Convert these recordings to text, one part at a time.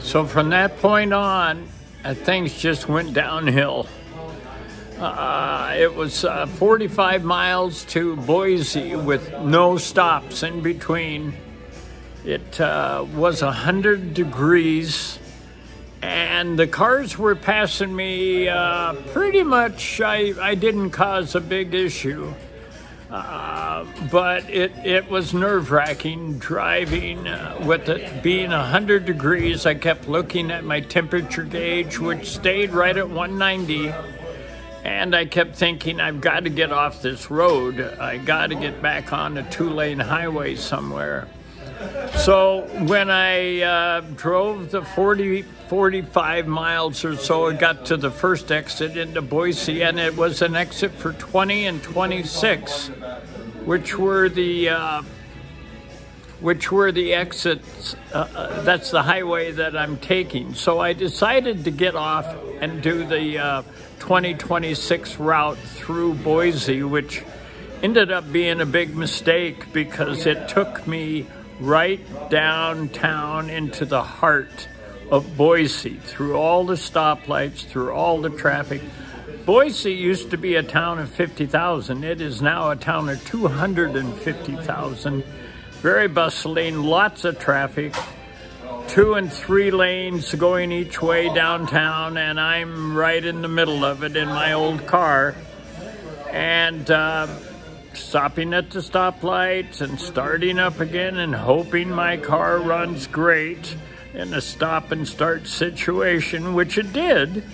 So from that point on, things just went downhill. It was 45 miles to Boise with no stops in between. It was 100 degrees, and the cars were passing me pretty much. I didn't cause a big issue, but it was nerve-wracking driving with it being 100 degrees. I kept looking at my temperature gauge, which stayed right at 190. And I kept thinking, I've got to get off this road. I got to get back on a 2-lane highway somewhere. So when I drove the 45 miles or so, I got to the first exit into Boise, and it was an exit for 20 and 26, which were the exits. That's the highway that I'm taking. So I decided to get off and do the 2026 route through Boise, which ended up being a big mistake because it took me right downtown into the heart of Boise, through all the stoplights, through all the traffic. Boise used to be a town of 50,000. It is now a town of 250,000. Very bustling, lots of traffic. 2 and 3 lanes going each way downtown, and I'm right in the middle of it in my old car. And stopping at the stoplights and starting up again and hoping my car runs great in a stop and start situation, which it did.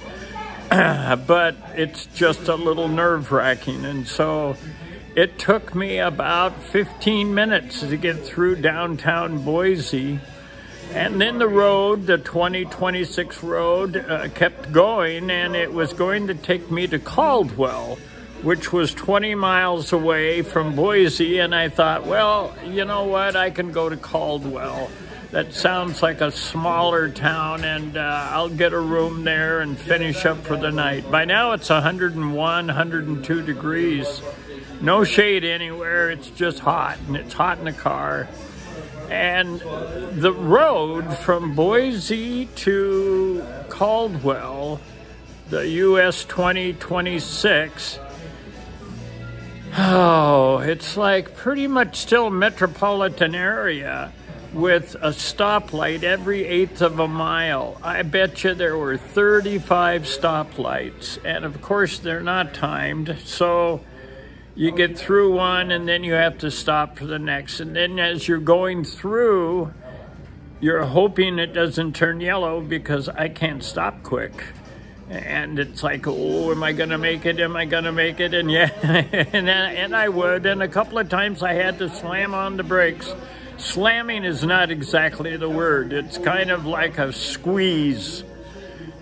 But it's just a little nerve-wracking. And so it took me about 15 minutes to get through downtown Boise. And then the road, the 2026 road, kept going, and it was going to take me to Caldwell, which was 20 miles away from Boise. And I thought, well, you know what? I can go to Caldwell. That sounds like a smaller town, and I'll get a room there and finish up for the night. By now it's 101, 102 degrees. No shade anywhere. It's just hot, and it's hot in the car. And the road from Boise to Caldwell, the US 2026, it's like pretty much still a metropolitan area with a stoplight every 1/8 of a mile. I bet you there were 35 stoplights, and of course they're not timed, so you get through one, and then you have to stop for the next. And then as you're going through, you're hoping it doesn't turn yellow because I can't stop quick. And it's like, oh, am I going to make it? Am I going to make it? And yeah, and I would. And a couple of times I had to slam on the brakes. Slamming is not exactly the word. It's kind of like a squeeze.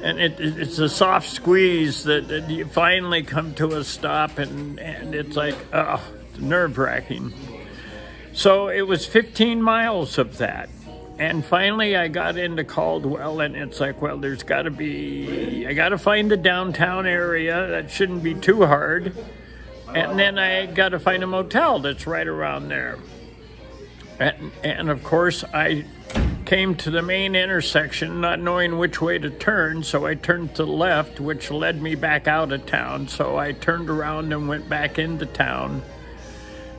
And it's a soft squeeze that you finally come to a stop, and it's like, nerve-wracking. So it was 15 miles of that. And finally I got into Caldwell, and it's like, well, I got to find the downtown area. That shouldn't be too hard. And then I got to find a motel that's right around there. And of course, I came to the main intersection not knowing which way to turn, so I turned to the left, which led me back out of town. So I turned around and went back into town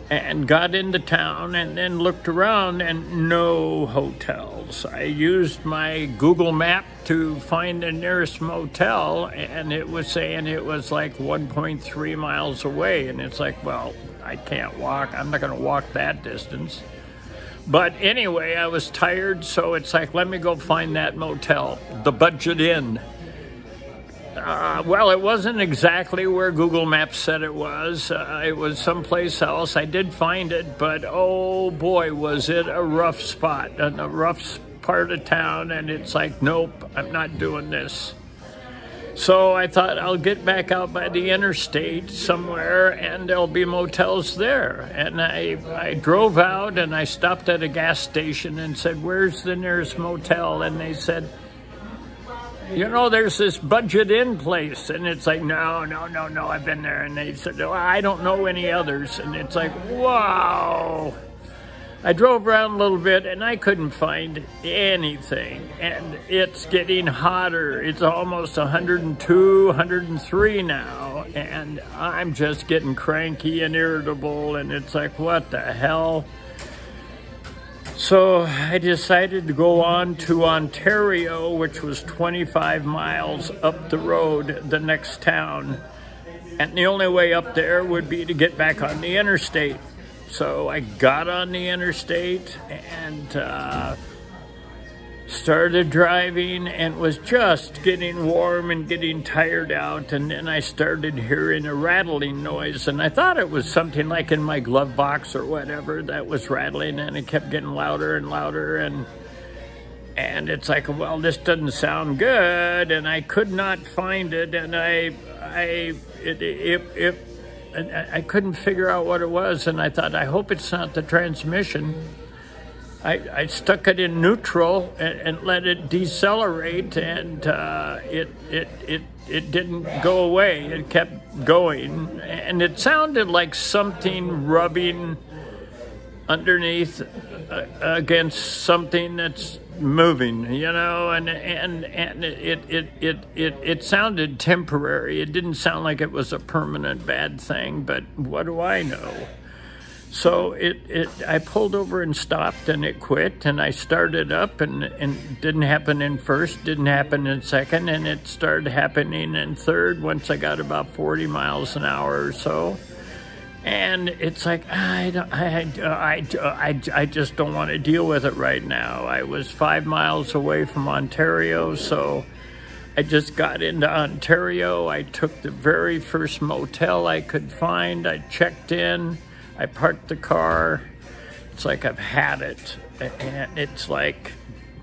and got into town, and then looked around, and no hotels. I used my Google map to find the nearest motel, and it was saying it was like 1.3 miles away. And it's like, well, I can't walk. I'm not going to walk that distance. But anyway, I was tired, so it's like, let me go find that motel, the Budget Inn. Well, it wasn't exactly where Google Maps said it was. It was someplace else. I did find it, but oh boy, was it a rough spot, in a rough part of town. And it's like, nope, I'm not doing this. So I thought I'll get back out by the interstate somewhere, and there'll be motels there. And I drove out, and I stopped at a gas station and said, where's the nearest motel? And they said, you know, there's this Budget Inn place. And it's like, no, I've been there. And they said, oh, I don't know any others. And it's like, wow. I drove around a little bit and I couldn't find anything. And it's getting hotter. It's almost 102, 103 now. And I'm just getting cranky and irritable. And it's like, what the hell? So I decided to go on to Ontario, which was 25 miles up the road, the next town. And the only way up there would be to get back on the interstate. So I got on the interstate and started driving and was just getting warm and getting tired out. And then I started hearing a rattling noise. And I thought it was something like in my glove box or whatever that was rattling. And it kept getting louder and louder. And it's like, well, this doesn't sound good. And I could not find it. And I couldn't figure out what it was, and I thought, I hope it's not the transmission. I stuck it in neutral and let it decelerate, and it didn't go away. It kept going, and it sounded like something rubbing underneath against something that's moving, you know, and it sounded temporary. It didn't sound like it was a permanent bad thing, but what do I know? So I pulled over and stopped, and it quit, and I started up, and it didn't happen in first, didn't happen in second, and it started happening in third once I got about 40 miles an hour or so. And it's like, I just don't want to deal with it right now. I was 5 miles away from Ontario, so I just got into Ontario. I took the very first motel I could find. I checked in. I parked the car. It's like I've had it. And it's like,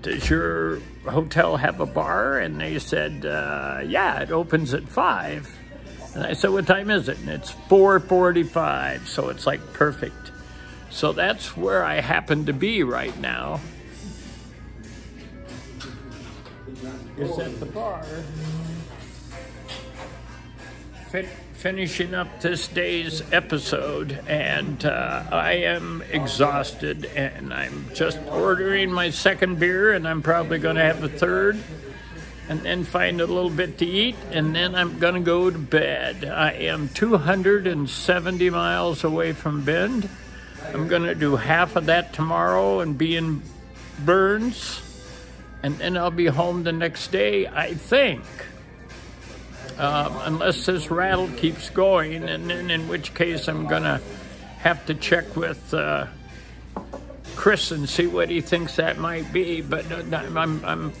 does your hotel have a bar? And they said, yeah, it opens at 5. And I said, what time is it? And it's 4:45, so it's like perfect. So that's where I happen to be right now. Is at the bar, finishing up this day's episode, and I am exhausted, and I'm just ordering my second beer, and I'm probably going to have a third, and then find a little bit to eat, and then I'm going to go to bed. I am 270 miles away from Bend. I'm going to do half of that tomorrow and be in Burns, and then I'll be home the next day, I think. Unless this rattle keeps going, and then in which case I'm going to have to check with Chris and see what he thinks that might be, but I'm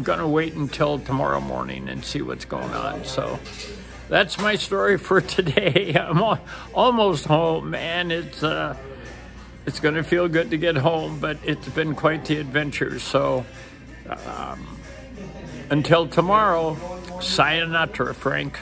gonna wait until tomorrow morning and see what's going on. So that's my story for today. I'm almost home, man. It's gonna feel good to get home, but it's been quite the adventure. So until tomorrow, sayonara, Frank.